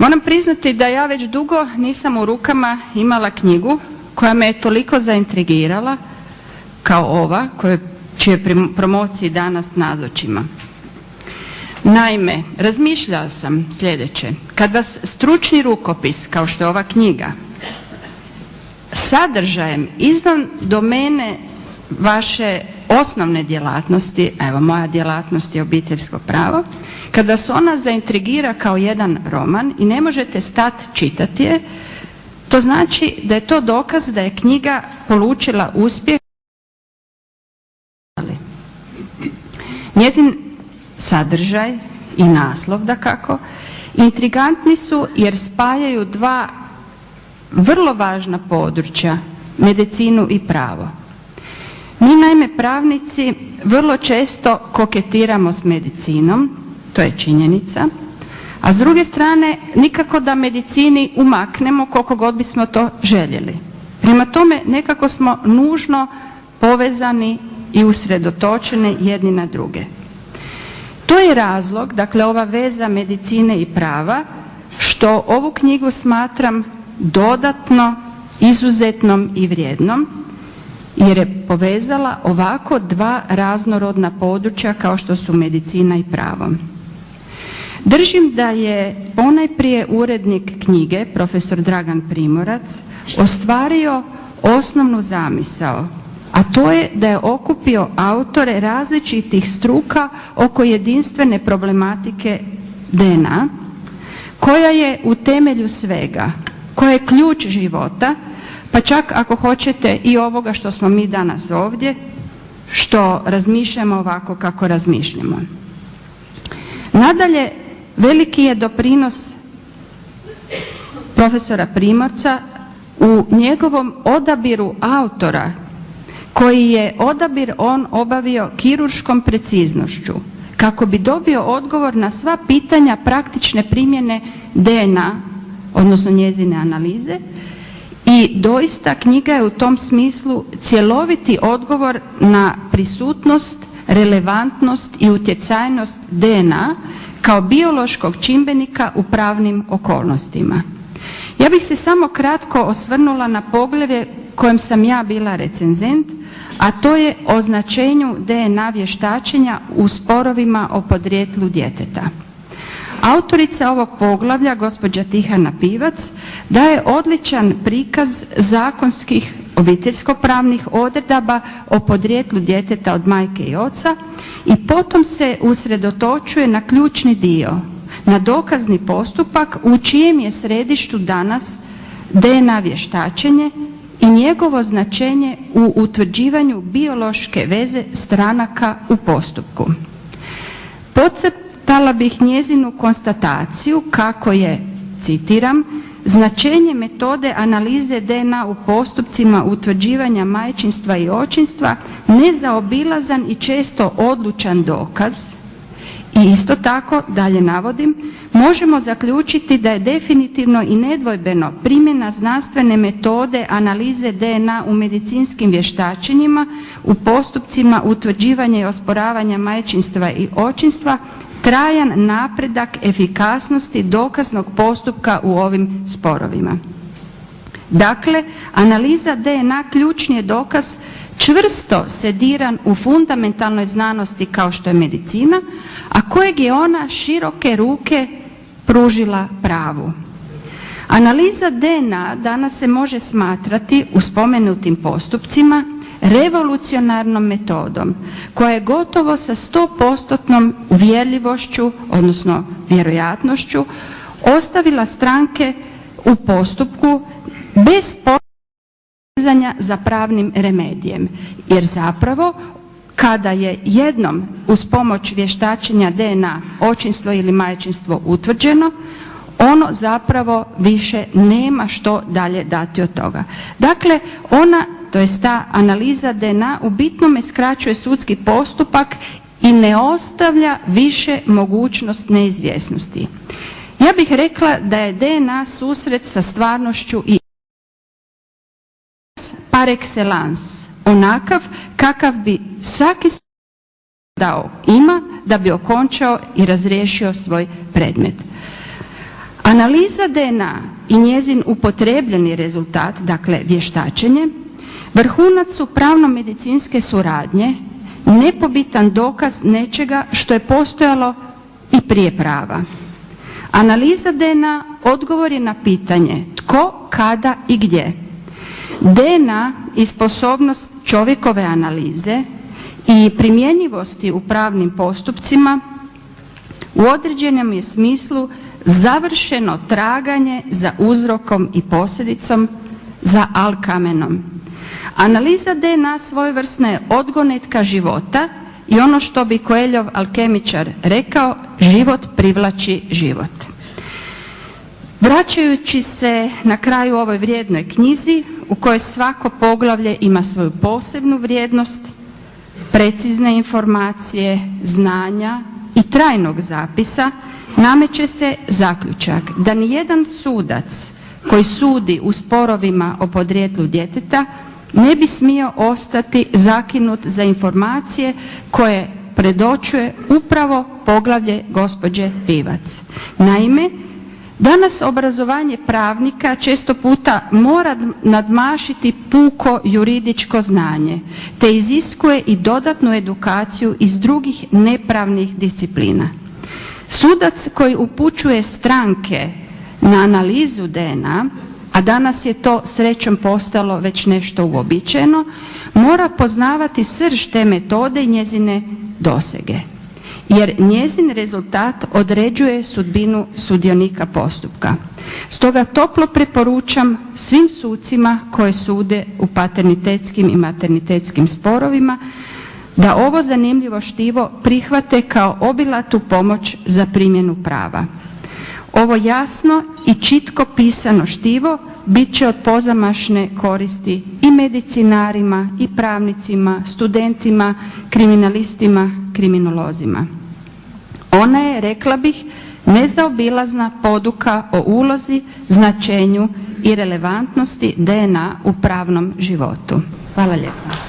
Moram priznati da ja već dugo nisam u rukama imala knjigu koja me je toliko zaintrigirala kao ova, čijoj promociji danas nazočimo. Naime, razmišljala sam sljedeće: kad vas stručni rukopis, kao što je ova knjiga, sadržajem izvan domene vaše osnovne djelatnosti, evo moja djelatnost je obiteljsko pravo, kada se ona zaintrigira kao jedan roman i ne možete stati čitati je, to znači da je to dokaz da je knjiga polučila uspjeh. Njezin sadržaj i naslov, dakako, intrigantni su jer spajaju dva vrlo važna područja, medicinu i pravo. Mi naime pravnici vrlo često koketiramo s medicinom, to je činjenica, a s druge strane nikako da medicini umaknemo koliko god bismo to željeli. Prema tome nekako smo nužno povezani i usredotočeni jedni na druge. To je razlog, dakle ova veza medicine i prava, što ovu knjigu smatram dodatno izuzetnom i vrijednom, jer je povezala ovako dva raznorodna područja kao što su medicina i pravo. Držim da je ponajprije urednik knjige, profesor Dragan Primorac, ostvario osnovnu zamisao, a to je da je okupio autore različitih struka oko jedinstvene problematike DNA, koja je u temelju svega, koja je ključ života, pa čak ako hoćete i ovoga što smo mi danas ovdje, što razmišljamo ovako kako razmišljamo. Nadalje, veliki je doprinos profesora Primorca u njegovom odabiru autora, koji je odabir on obavio kirurškom preciznošću kako bi dobio odgovor na sva pitanja praktične primjene DNA, odnosno njezine analize, i doista knjiga je u tom smislu cjeloviti odgovor na prisutnost, relevantnost i utjecajnost DNA kao biološkog čimbenika u pravnim okolnostima. Ja bih se samo kratko osvrnula na poglavlje kojem sam ja bila recenzent, a to je o značenju DNA vještačenja u sporovima o podrijetlu djeteta. Autorica ovog poglavlja, gospođa Tihana Pivac, daje odličan prikaz zakonskih obiteljsko-pravnih odredaba o podrijetlu djeteta od majke i oca i potom se usredotočuje na ključni dio, na dokazni postupak u čijem je središtu danas DNA vještačenje i njegovo značenje u utvrđivanju biološke veze stranaka u postupku. Podcrtala bih njezinu konstataciju kako je, citiram, značenje metode analize DNA u postupcima utvrđivanja majčinstva i očinstva nezaobilazan i često odlučan dokaz. I isto tako, dalje navodim, možemo zaključiti da je definitivno i nedvojbeno primjena znanstvene metode analize DNA u medicinskim vještačenjima u postupcima utvrđivanja i osporavanja majčinstva i očinstva trajan napredak efikasnosti dokaznog postupka u ovim sporovima. Dakle, analiza DNA ključni je dokaz čvrsto sediran u fundamentalnoj znanosti kao što je medicina, a kojeg je ona široke ruke pružila pravu. Analiza DNA danas se može smatrati u spomenutim postupcima revolucionarnom metodom koja je gotovo sa 100% uvjerljivošću, odnosno vjerojatnošću, ostavila stranke u postupku bez postizanja za pravnim remedijem. Jer zapravo kada je jednom uz pomoć vještačenja DNA očinstvo ili majčinstvo utvrđeno, ono zapravo više nema što dalje dati od toga. Dakle, ona, to jest ta analiza DNA u bitnome skraćuje sudski postupak i ne ostavlja više mogućnost neizvjesnosti. Ja bih rekla da je DNA susret sa stvarnošću i par excellence, onakav kakav bi svaki dao ima da bi okončao i razriješio svoj predmet. Analiza DNA i njezin upotrebljeni rezultat, dakle vještačenje, vrhunac su pravno-medicinske suradnje, nepobitan dokaz nečega što je postojalo i prije prava. Analiza DNA odgovor je na pitanje tko, kada i gdje. DNA i sposobnost čovjekove analize i primjenjivosti u pravnim postupcima u određenom je smislu završeno traganje za uzrokom i posljedicom, za alkamenom. Analiza DNA svojevrsna je odgonetka života i ono što bi Coelhov alkemičar rekao, život privlači život. Vraćajući se na kraju ovoj vrijednoj knjizi u kojoj svako poglavlje ima svoju posebnu vrijednost, precizne informacije, znanja i trajnog zapisa, nameće se zaključak da nijedan sudac koji sudi u sporovima o podrijetlu djeteta ne bi smio ostati zakinut za informacije koje predočuje upravo poglavlje gospođe Pivac. Naime, danas obrazovanje pravnika često puta mora nadmašiti puko juridičko znanje, te iziskuje i dodatnu edukaciju iz drugih nepravnih disciplina. Sudac koji upućuje stranke na analizu DNA, a danas je to srećom postalo već nešto uobičajeno, mora poznavati srž te metode i njezine dosege, jer njezin rezultat određuje sudbinu sudionika postupka. Stoga toplo preporučam svim sucima koji sude u paternitetskim i maternitetskim sporovima da ovo zanimljivo štivo prihvate kao obilatu pomoć za primjenu prava. Ovo jasno i čitko pisano štivo bit će od pozamašne koristi i medicinarima i pravnicima, studentima, kriminalistima, kriminolozima. Ona je, rekla bih, nezaobilazna poduka o ulozi, značenju i relevantnosti DNA u pravnom životu. Hvala lijepa.